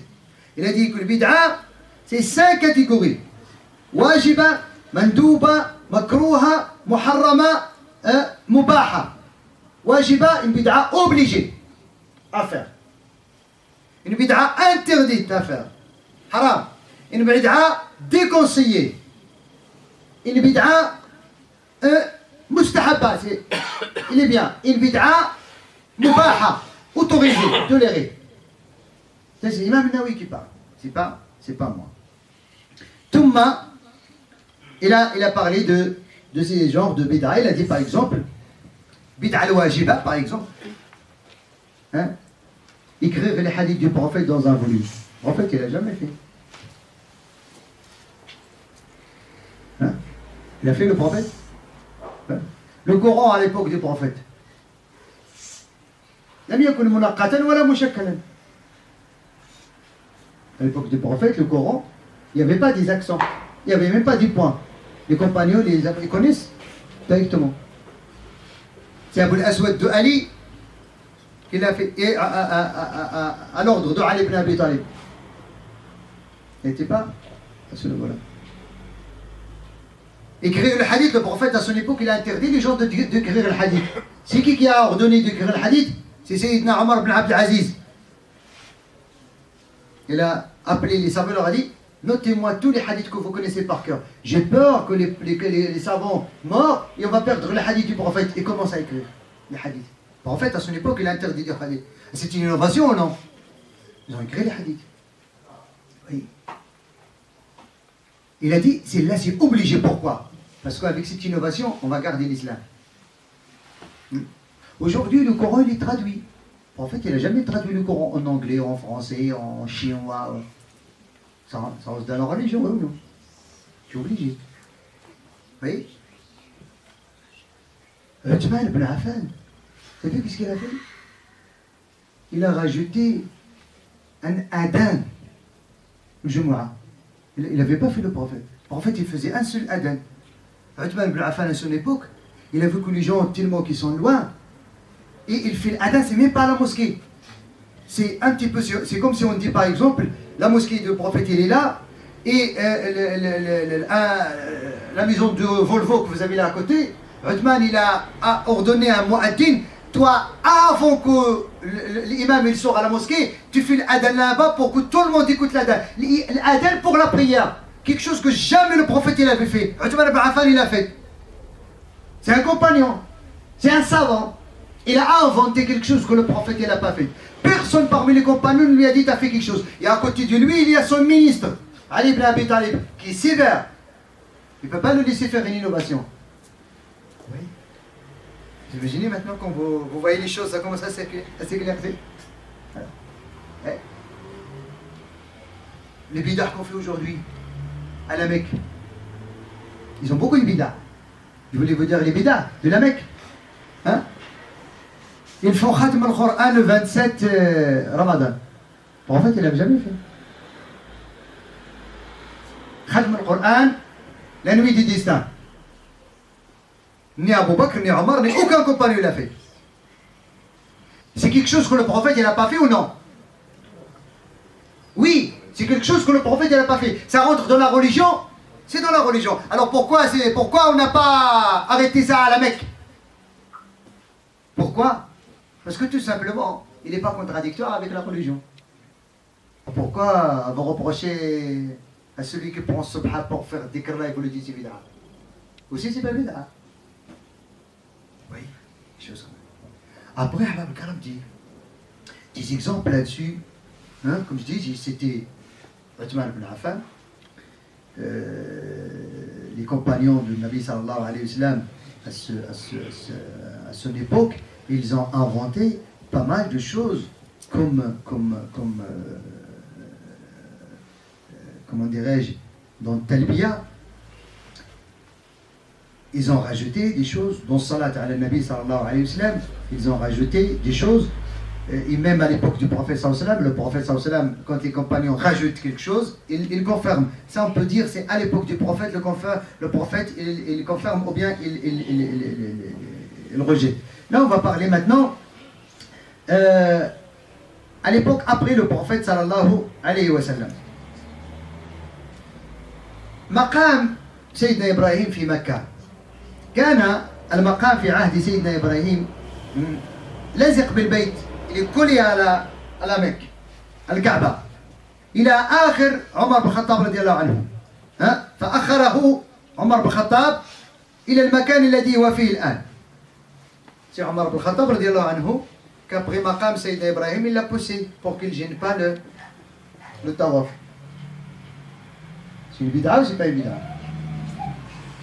Il a dit que le bid'a, c'est 5 catégories. Wajiba, mandouba, makrouha, muharrama, mubaha. Wajiba, une bid'a obligée à faire. Une bid'a interdite à faire. Haram. Une bid'a déconseillée. Une bid'a mustahabba, il est bien. Une bid'a mubaha, autorisée, tolérée. C'est l'imam Nawawi qui parle. C'est pas moi. Thumma, il a parlé de ces genres de bid'a. Il a dit par exemple, bid'a al-wajiba par exemple. Hein? Écrire les hadiths du prophète dans un volume. En fait, il n'a jamais fait. Hein? Il a fait le prophète. Hein? Le Coran à l'époque du prophète. لم يكن منقطا ولا مشكلا. À l'époque du prophète, le Coran, il n'y avait pas des accents, il n'y avait même pas des points. Les compagnons, ils connaissent directement. C'est Abu al-Aswad de Ali qui l'a fait, et à l'ordre de Ali ibn Abi Talib. Il n'était pas à ce niveau-là. Écrire le hadith, le prophète à son époque, il a interdit les gens d'écrire le hadith. C'est qui a ordonné d'écrire le hadith? C'est Sayyidina Omar ibn Abd al-Aziz. Il a appelé les savants, il leur a dit notez-moi tous les hadiths que vous connaissez par cœur. J'ai peur que les savants morts, et on va perdre les hadiths du prophète. Et commence à écrire les hadiths. Le prophète à son époque, il a interdit les hadiths. C'est une innovation ou non? Ils ont écrit les hadiths. Oui. Il a dit c'est là, c'est obligé. Pourquoi? Parce qu'avec cette innovation, on va garder l'islam. Aujourd'hui, le Coran, il est traduit. prophète, il n'a jamais traduit le Coran en anglais, en français, en chinois. Ça reste dans la religion, oui ou non? Tu es obligé. Vous voyez? Uthman ibn Affan, vous savez qu'est-ce qu'il a fait? Il a rajouté un adhan, le Jumu'ah. Il n'avait pas fait le prophète. Le prophète, il faisait un seul adhan. Uthman ibn Affan, à son époque, il a vu que les gens, tellement qu'ils sont loin, et il fait l'adhan, c'est même pas à la mosquée. C'est un petit peu, c'est comme si on dit par exemple, la mosquée du prophète, il est là, et la maison de Volvo que vous avez là à côté, Uthman, il a ordonné à un mu'addin, toi, avant que l'imam il sort à la mosquée, tu fais l'adhan là-bas pour que tout le monde écoute l'adhan. L'adhan pour la prière, quelque chose que jamais le prophète il avait fait. Uthman ibn Affan, il l'a fait. C'est un compagnon, c'est un savant. Il a inventé quelque chose que le prophète n'a pas fait. Personne parmi les compagnons ne lui a dit tu as fait quelque chose. Et à côté de lui, il y a son ministre, Ali ibn Abi Talib, qui est sévère. Il ne peut pas le laisser faire une innovation. Oui. Vous imaginez maintenant quand vous voyez les choses, ça commence à s'éclaircir. Les bid'ah qu'on fait aujourd'hui à la Mecque, ils ont beaucoup de bid'ah. Je voulais vous dire les bid'ah de la Mecque. Hein? Ils font Khatm al-Qur'an le 27 Ramadan. En fait, il n'avait jamais fait. Khatm al-Qur'an la nuit du destin. Ni Abu Bakr, ni Omar, ni aucun compagnon l'a fait. C'est quelque chose que le prophète n'a pas fait ou non? Oui, c'est quelque chose que le prophète n'a pas fait. Ça rentre dans la religion? C'est dans la religion. Alors pourquoi on n'a pas arrêté ça à la Mecque? Pourquoi? Parce que tout simplement, il n'est pas contradictoire avec la religion. Pourquoi vous reprochez à celui qui prend subha pour faire dhikr et vous le dites c'est bid'a? Aussi c'est pas bid'a. Oui, chose comme ça. Après, Ahbab al-Karam dit des exemples là-dessus. Hein, comme je dis, c'était Uthman ibn Affan, les compagnons du Nabi sallallahu alayhi wa sallam à son époque, ils ont inventé pas mal de choses comment dirais-je, dans Talbiya. Ils ont rajouté des choses, dans Salat ala Nabi sallallahu alayhi wa sallam, ils ont rajouté des choses, et même à l'époque du prophète sallallahu alayhi wa sallam, le prophète sallallahu alayhi wa sallam, quand les compagnons rajoutent quelque chose, il confirme. Ça on peut dire, c'est à l'époque du prophète, le prophète il confirme ou bien il rejette. Là on va parler maintenant, à l'époque après le prophète sallallahu alayhi wa sallam. مقام سيدنا إبراهيم في مكة كان المقام في عهد سيدنا إبراهيم لازق بالبيت اللي على مكة الكعبة إلى آخر عمر بن الخطاب رضي الله عنه فأخره عمر بن الخطاب إلى المكان الذي هو فيه الآن. C'est عمر بن الخطاب رضي الله عنه qu'après مقام سيدنا إبراهيم il l'a poussé pour qu'il ne gêne pas le tawaf. C'est une bid'a ou c'est pas une bid'a?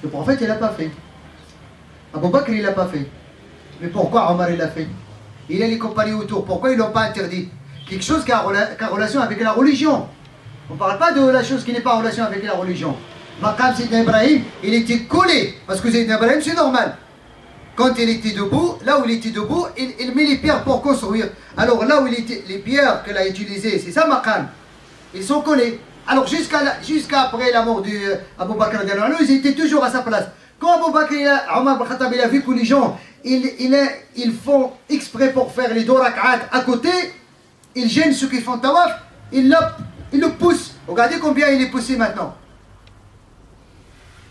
Le prophète il l'a pas fait. Abu Bakr il l'a pas fait. Mais pourquoi Omar il l'a fait? Il a les compagnons autour. Pourquoi ils l'ont pas interdit? Quelque chose qui a relation avec la religion. On ne parle pas de la chose qui n'est pas en relation avec la religion. Maqam Sayyidina Ibrahim, il était collé. Parce que Sayyidina Ibrahim c'est normal. Quand il était debout, là où il était debout, il met les pierres pour construire. Alors là où il était, les pierres qu'il a utilisées, c'est ça Maqam. Ils sont collés. Alors jusqu'à après la mort d'Abu Bakr, ils étaient toujours à sa place. Quand Abu Bakr, Omar ibn Khattab, il a vu que les gens, ils font exprès pour faire les deux rak'at à côté, ils gênent ceux qui font tawaf, ils le poussent. Regardez combien il est poussé maintenant.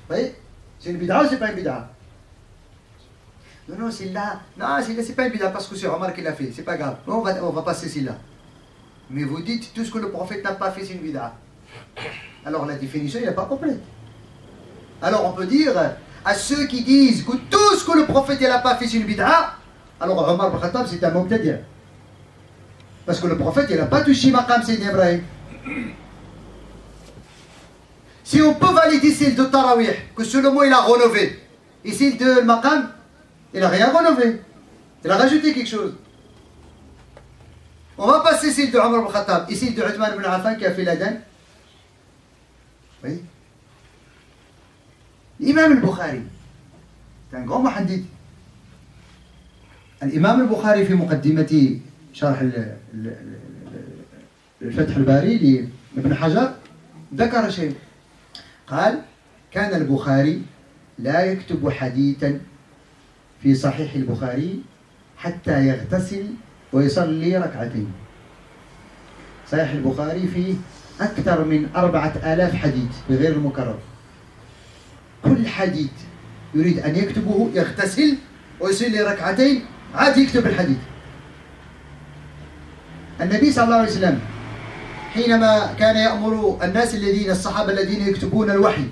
Vous voyez? C'est une bid'a ou c'est pas une bid'a? Non, c'est là. Non, c'est pas une bid'a parce que c'est Omar qui l'a fait. C'est pas grave. On va passer celle-là. Mais vous dites tout ce que le prophète n'a pas fait, c'est une bid'a. Alors la définition n'est pas complète. Alors on peut dire à ceux qui disent que tout ce que le prophète n'a pas fait c'est une bid'a, alors Omar ibn Khattab c'est un mubtadi'. Parce que le prophète il n'a pas touché maqam Sayyidina Ibrahim. Si on peut valider celle de Tarawih, que seulement il a renouvelé, et celle de maqam, il n'a rien renouvelé. Il a rajouté quelque chose. On va passer celle de Omar ibn Khattab, ici de Uthman ibn Affan qui a fait l'adhan. Oui. L'imam al-Bukhari, c'est un grand muhaddith. الإمام البخاري في مقدمة شرح الفتح الباري لابن حجر ذكر شيء، قال: كان البخاري لا يكتب حديثا في صحيح البخاري حتى يغتسل ويصلي ركعتين. صحيح البخاري فيه أكثر من 4000 حديث بغير المكرر. كل حديث يريد أن يكتبه يغتسل ويصلي ركعتين عاد يكتب الحديث. النبي صلى الله عليه وسلم حينما كان يأمر الناس الصحابة الذين يكتبون الوحي،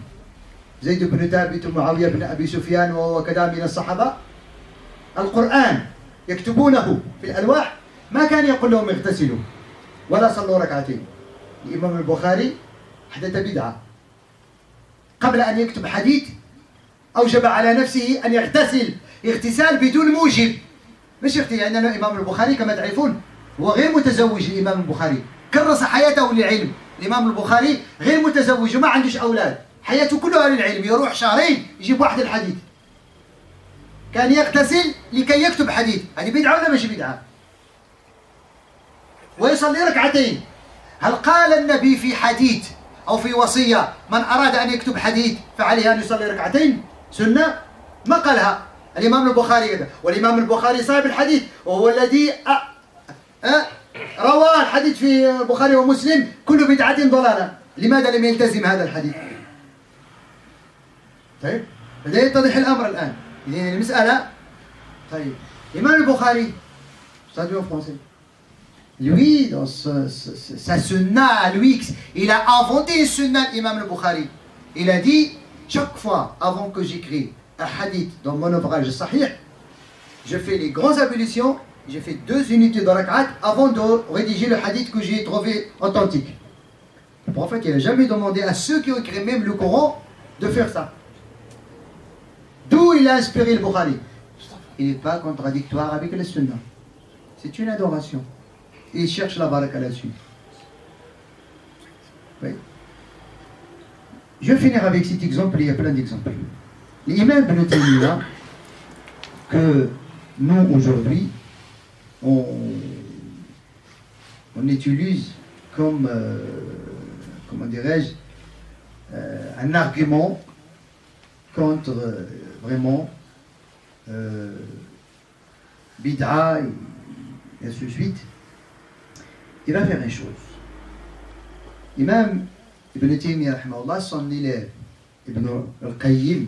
زيد بن ثابت ومعاوية بن أبي سفيان وكذا من الصحابة، القرآن يكتبونه في الألواح، ما كان يقول لهم اغتسلوا ولا صلوا ركعتين. الإمام البخاري حدث بدعة، قبل أن يكتب حديث أوجب على نفسه أن يغتسل اغتسال بدون موجب، مش اغتسال. لأن الإمام البخاري كما تعرفون هو غير متزوج. الإمام البخاري كرس حياته للعلم. الإمام البخاري غير متزوج وما عندوش أولاد، حياته كلها للعلم، يروح شهرين يجيب واحد الحديث. كان يغتسل لكي يكتب حديث، هذه بدعة ولا مش بدعة؟ ويصلي ركعتين. هل قال النبي في حديث أو في وصية من أراد أن يكتب حديث فعليه أن يصلي ركعتين سنة؟ ما قالها الإمام البخاري كذا. والإمام البخاري صاحب الحديث، وهو الذي روى الحديث في البخاري ومسلم: كل بدعة ضلالة. لماذا لم يلتزم هذا الحديث؟ طيب، بدأ يتضح الأمر الآن. إذن المسألة، طيب، الإمام البخاري traduit en français. Lui, dans sa sunna, lui, il a inventé une sunna, l'imam al-Bukhari. Il a dit: chaque fois, avant que j'écris un hadith dans mon ouvrage sahih, je fais les grandes ablutions, j'ai fait 2 unités de rak'at avant de rédiger le hadith que j'ai trouvé authentique. Le prophète, il n'a jamais demandé à ceux qui ont écrit même le Coran de faire ça. D'où il a inspiré le Bukhari. Il n'est pas contradictoire avec la sunna. C'est une adoration. Il cherche la baraka là-dessus. Oui. Je vais finir avec cet exemple, il y a plein d'exemples. L'imam Ibn Taymiyyah, que nous aujourd'hui, on utilise comme, comment dirais-je, un argument contre vraiment bid'a et ainsi de suite. Il va faire une chose. Imam Ibn Taymiyyah, son élève Ibn al-Qayyim,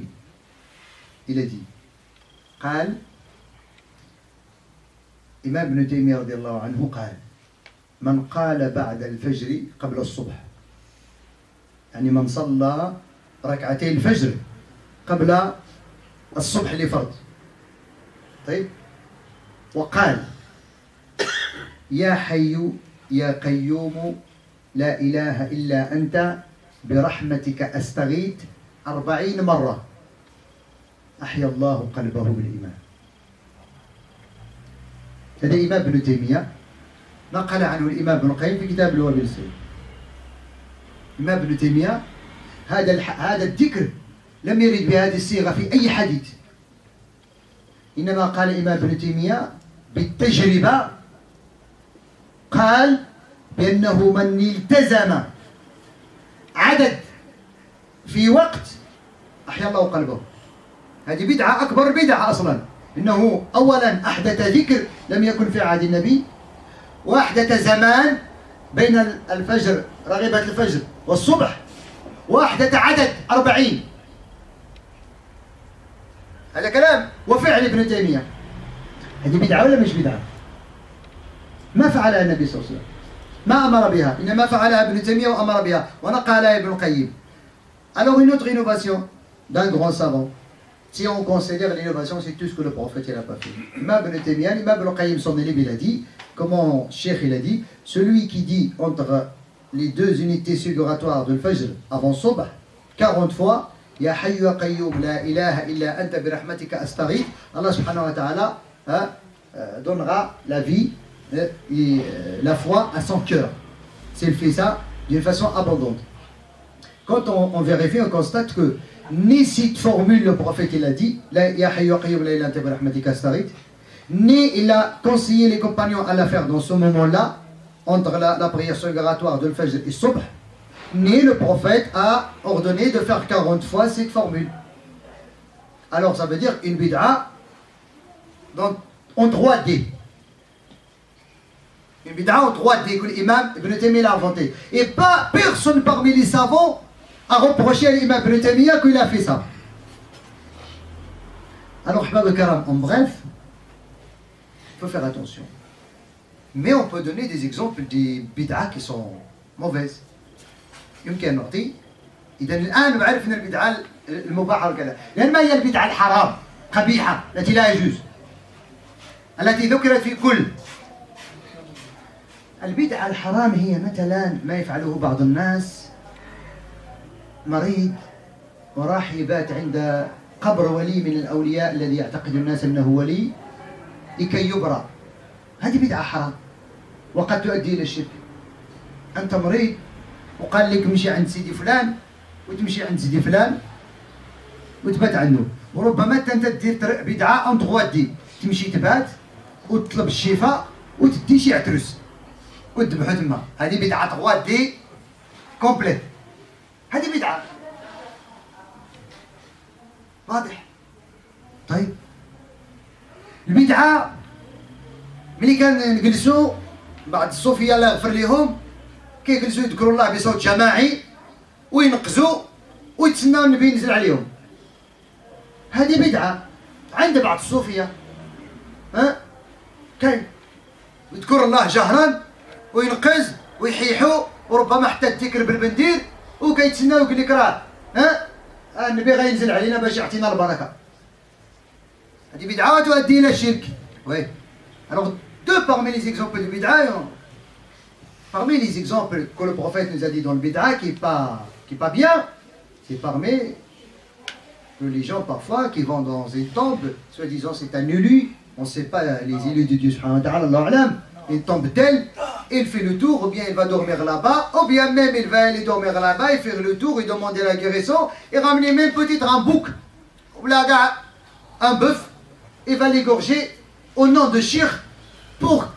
il a dit, قال إمام ابن تيمية رضي الله عنه قال: من قال بعد الفجر قبل الصبح، يعني من صلى ركعتي الفجر قبل الصبح لفرض، طيب، وقال: يا حي يا قيوم لا إله إلا أنت برحمتك أستغيث 40 مرة، أحيا الله قلبه بالإيمان. هذا الإمام ابن تيمية نقل عنه الإمام ابن القيم في كتاب الوابل الصغير. الإمام ابن تيمية هذا الذكر لم يرد بهذه الصيغة في أي حديث، إنما قال الإمام ابن تيمية بالتجربة، قال بأنه من التزم عدد في وقت أحيا الله قلبه. هذه بدعة أكبر بدعة أصلا، إنه أولا أحدث ذكر لم يكن في عهد النبي، وأحدث زمان بين الفجر، رغبة الفجر والصبح، وأحدث عدد 40. هذا كلام وفعل ابن تيمية. هذه بدعة ولا مش بدعة؟ ما فعلها النبي صلى الله عليه وسلم، ما أمر بها، إنما فعلها ابن تيمية وأمر بها ونقلها ابن القيم. Alors une autre innovation d'un grand savant, si on considère l'innovation, c'est tout ce que le prophète n'a pas fait. Imam Ibn Taymiyyah, Imam Ibn Qayyim, son élève, il a dit, comment Cheikh il a dit, celui qui dit entre les 2 unités surérogatoires de Fajr avant Subh 40 fois, Ya Hayyu Ya Qayyum La ilaha illa anta bi rahmatika astaghith, Allah subhanahu wa ta'ala donnera la vie la foi à son cœur. S'il fait ça d'une façon abondante. Quand on vérifie, on constate que ni cette formule le prophète il a dit, ni il a conseillé les compagnons à la faire dans ce moment-là, entre la prière surrogatoire de l'Fajr et Subh, ni le prophète a ordonné de faire 40 fois cette formule. Alors ça veut dire une bid'a en 3D. Une bid'a en 3D que l'imam Ibn Taymiyyah l'a inventé. Et pas personne parmi les savants a reproché à l'imam Ibn Taymiyyah qu'il a fait ça. Alors, en bref, il faut faire attention. Mais on peut donner des exemples des bid'a qui sont mauvaises. يمكن نعطي إذا الآن نعرف أن البدعة المباحة وكذا لأن ما هي البدعة الحرام قبيحة التي لا يجوز التي ذكرت في كل البدعة الحرام هي مثلا ما يفعله بعض الناس مريض وراح يبات عند قبر ولي من الأولياء الذي يعتقد الناس أنه ولي لكي يبرأ. هذه بدعة حرام وقد تؤدي إلى الشرك. أنت مريض وقال لك مشي عند سيدي فلان وتمشي عند سيدي فلان وتبات عنده، وربما انت دير بدعه اون 3 دي، تمشي تبات وتطلب الشفاء وتدي شي عترس وتذبحو تما. هذه بدعه 3 دي كومبليت، هذه بدعه واضح. طيب البدعه ملي كان نجلسوا بعد الصوفيه الله يغفر لهم كيجلسوا يذكروا الله بصوت جماعي وينقزوا ويتسناو النبي ينزل عليهم. هذه بدعة عند بعض الصوفية. كاين يذكر الله جهرا وينقز ويحيحوا وربما حتى تيكر بالبندير وكيتسناو يقول لك راه النبي غينزل علينا باش يعطينا البركة. هذه بدعة وتؤدي إلى الشرك. وي. Alors deux parmi les exemples de bid'a. Parmi les exemples que le prophète nous a dit dans le bid'a qui est pas bien, c'est parmi que les gens parfois qui vont dans une tombe, soi-disant c'est un élu, on ne sait pas les élus de Dieu subhanahu wa ta'ala, Allah a'lam, une tombe telle, il fait le tour, ou bien il va dormir là-bas, ou bien même il va aller dormir là-bas, et faire le tour, et demander la guérison, et ramener même peut-être un bouc, ou là, un bœuf, et va l'égorger au nom de Shir pour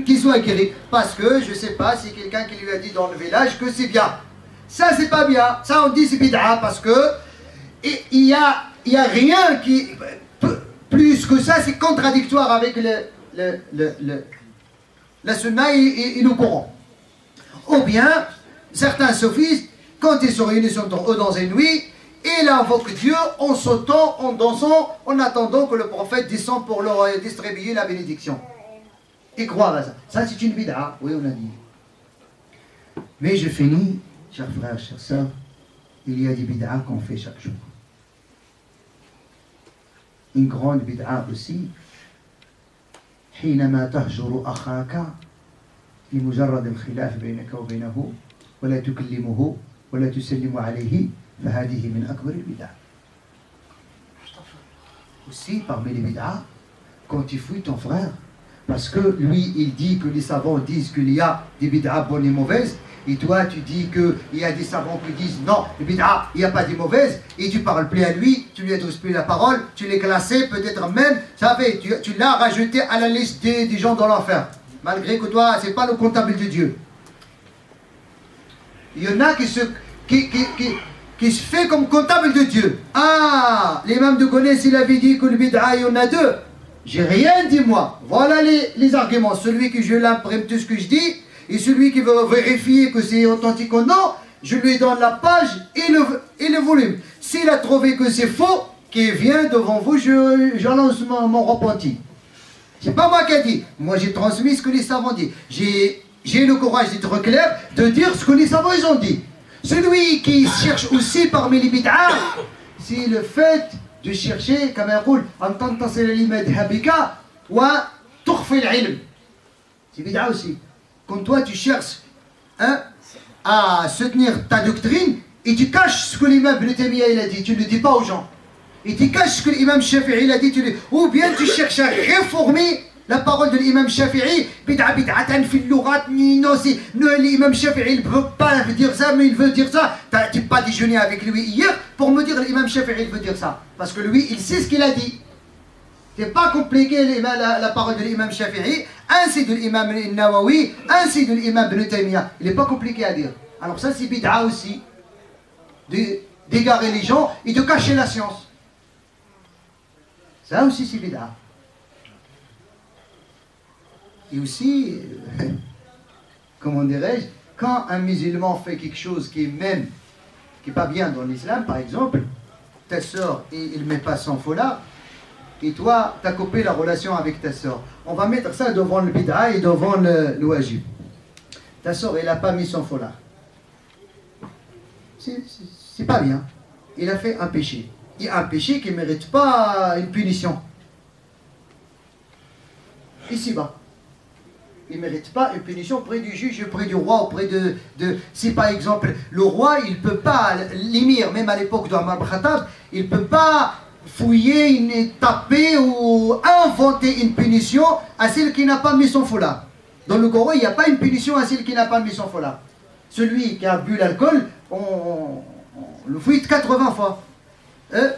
qu'il soit guéri, parce que je ne sais pas si quelqu'un qui lui a dit dans le village que c'est bien. Ça c'est pas bien, ça on dit c'est bid'a parce que il y a rien qui plus que ça, c'est contradictoire avec la sunna et le Coran. Ou bien certains sophistes quand ils se réunissent entre eux dans une nuit, ils invoquent Dieu en sautant, en dansant, en attendant que le prophète descende pour leur distribuer la bénédiction. Et croire à ça. Ça, c'est une bid'a. Oui, on a dit. Mais je finis, chers frères, chers sœurs, il y a des bid'a qu'on fait chaque jour. Une grande bid'a aussi. حينما تهجر أخاك لمجرد الخلاف بينك وبينه ولا تكلمه ولا تسلم عليه فهذه من أكبر البدع. Aussi, parmi les bid'a, quand tu fuis ton frère, parce que lui, il dit que les savants disent qu'il y a des bid'a bonnes et mauvaises, et toi, tu dis qu'il y a des savants qui disent non, les bid'a, il n'y a pas de mauvaises, et tu ne parles plus à lui, tu lui adresses plus la parole, tu l'as classé, peut-être même, ça fait, tu l'as rajouté à la liste des gens dans l'enfer, malgré que toi, ce n'est pas le comptable de Dieu. Il y en a qui se fait comme comptable de Dieu. Ah, l'imam de Gonesse, il avait dit que le bid'a, il y en a deux. J'ai rien dit moi. Voilà les arguments. Celui que je l'imprime tout ce que je dis, et celui qui veut vérifier que c'est authentique ou non, je lui donne la page et le volume. S'il a trouvé que c'est faux, qu'il vient devant vous, j'annonce mon repenti. C'est pas moi qui ai dit. Moi j'ai transmis ce que les savants disent. J'ai le courage d'être clair, de dire ce que les savants ils ont dit. Celui qui cherche aussi parmi les bid'a, c'est le fait de chercher, comme يقول, أن تنتصر لمذهبك وتخفي العلم. C'est bid'a aussi. Quand toi tu cherches à soutenir ta doctrine et tu caches ce que l'imam Ibn Taymiyyah il a dit, tu ne le dis pas aux gens. Et tu caches ce que l'imam Shafi'i il a dit, ou bien tu cherches à réformer la parole de l'imam Shafi'i, bid'a bid'atan fil lughat, non, l'imam Shafi'i il ne veut pas dire ça, mais il veut dire ça. Tu n'as pas déjeuné avec lui hier pour me dire l'imam Shafi'i il veut dire ça. Parce que lui, il sait ce qu'il a dit. C'est pas compliqué la parole de l'imam Shafi'i, ainsi de l'imam Nawawi, ainsi de l'imam Ibn Taymiyyah. Il n'est pas compliqué à dire. Alors ça, c'est bid'a aussi. D'égarer les gens et de cacher la science. Ça aussi, c'est bid'a. Et aussi, comment dirais-je, quand un musulman fait quelque chose qui est pas bien dans l'islam, par exemple, ta soeur, il ne met pas son foulard, et toi, tu as coupé la relation avec ta soeur. On va mettre ça devant le bid'a et devant le wajib. Ta soeur, elle n'a pas mis son foulard. C'est pas bien. Il a fait un péché. Et un péché qui ne mérite pas une punition. Ici-bas. Il ne mérite pas une punition auprès du juge, auprès du roi, auprès de... Si par exemple, le roi, il ne peut pas, l'émir, même à l'époque d'Omar ibn Khattab, il ne peut pas fouiller, taper ou inventer une punition à celle qui n'a pas mis son foulard. Dans le Coran, il n'y a pas une punition à celle qui n'a pas mis son foulard. Celui qui a bu l'alcool, on le fouille 80 fois.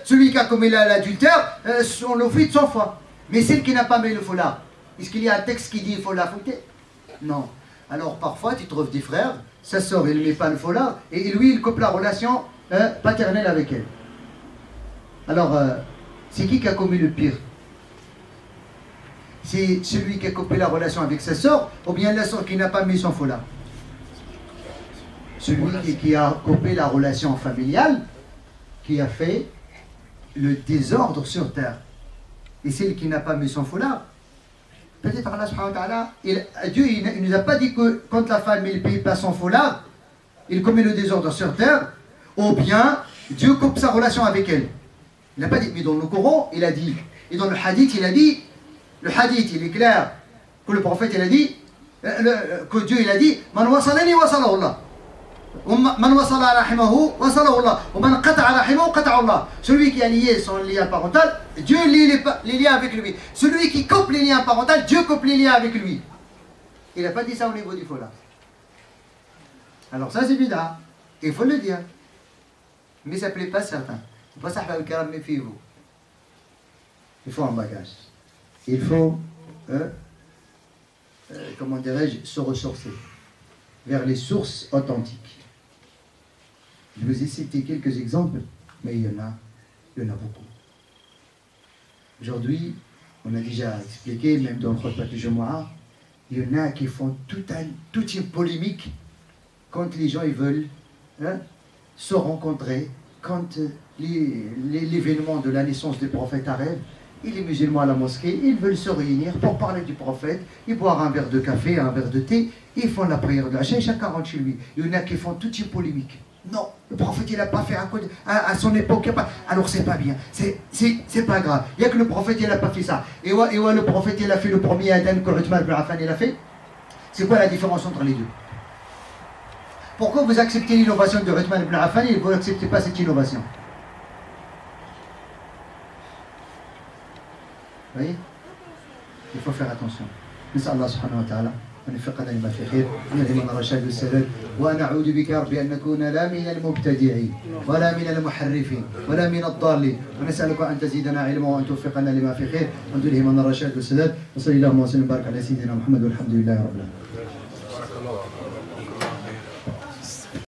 Celui qui a commis l'adultère, on le fouille 100 fois. Mais celle qui n'a pas mis le foulard, est-ce qu'il y a un texte qui dit qu'il faut la fouetter? Non. Alors parfois tu trouves des frères, sa soeur il ne met pas le foulard, et lui il coupe la relation paternelle avec elle. Alors, c'est qui a commis le pire? C'est celui qui a coupé la relation avec sa soeur, ou bien la soeur qui n'a pas mis son foulard? Celui qui a coupé la relation familiale, qui a fait le désordre sur terre. Et celle qui n'a pas mis son foulard, peut-être Allah subhanahu wa ta'ala, Dieu il ne nous a pas dit que quand la femme ne paye pas son foulard, il commet le désordre sur terre, ou bien Dieu coupe sa relation avec elle. Il n'a pas dit, mais dans le Coran, il a dit, et dans le hadith, il a dit, le hadith, il est clair, que le prophète, il a dit, que Dieu, il a dit, Man wasalani wasalahu Allah. Man wasala rahimahu wasalahu Allah. Man qata'a rahimahu qata'a Allah. Celui qui a lié son lien parental, Dieu lie les liens avec lui. Celui qui coupe les liens parentaux, Dieu coupe les liens avec lui. Il n'a pas dit ça au niveau du foulard. Alors ça, c'est bid'a. Il faut le dire. Mais ça ne plaît pas à certains. Pas ça, méfiez-vous. Il faut un bagage. Il faut, comment dirais-je, se ressourcer vers les sources authentiques. Je vous ai cité quelques exemples, mais il y en a beaucoup. Aujourd'hui, on a déjà expliqué, même dans le Khutbat al-Jumu'ah, il y en a qui font toute une polémique quand les gens ils veulent se rencontrer, quand l'événement de la naissance du prophète arrive, et les musulmans à la mosquée, ils veulent se réunir pour parler du prophète, ils boivent un verre de café, un verre de thé, ils font la prière de la chaîne, chacun rentre chez lui. Il y en a qui font toute une polémique. Non, le prophète il n'a pas fait à son époque, alors c'est pas bien, c'est pas grave. Il n'y a que le prophète il n'a pas fait ça. Et ouais, le prophète il a fait le premier Adam que Uthman ibn Affan il a fait. C'est quoi la différence entre les deux? Pourquoi vous acceptez l'innovation de Uthman ibn Affan et vous n'acceptez pas cette innovation? Vous voyez? Il faut faire attention. نسأل الله سبحانه وتعالى أن يوفقنا لما في خير ونلهمنا الرشاد والسداد ونعوذ بك يا رب أن نكون لا من المبتدعين ولا من المحرفين ولا من الضالين ونسألك أن تزيدنا علما وأن توفقنا لما في خير وأن تلهمنا الرشاد والسداد وصلى اللهم وسلم وبارك على سيدنا محمد والحمد لله رب العالمين.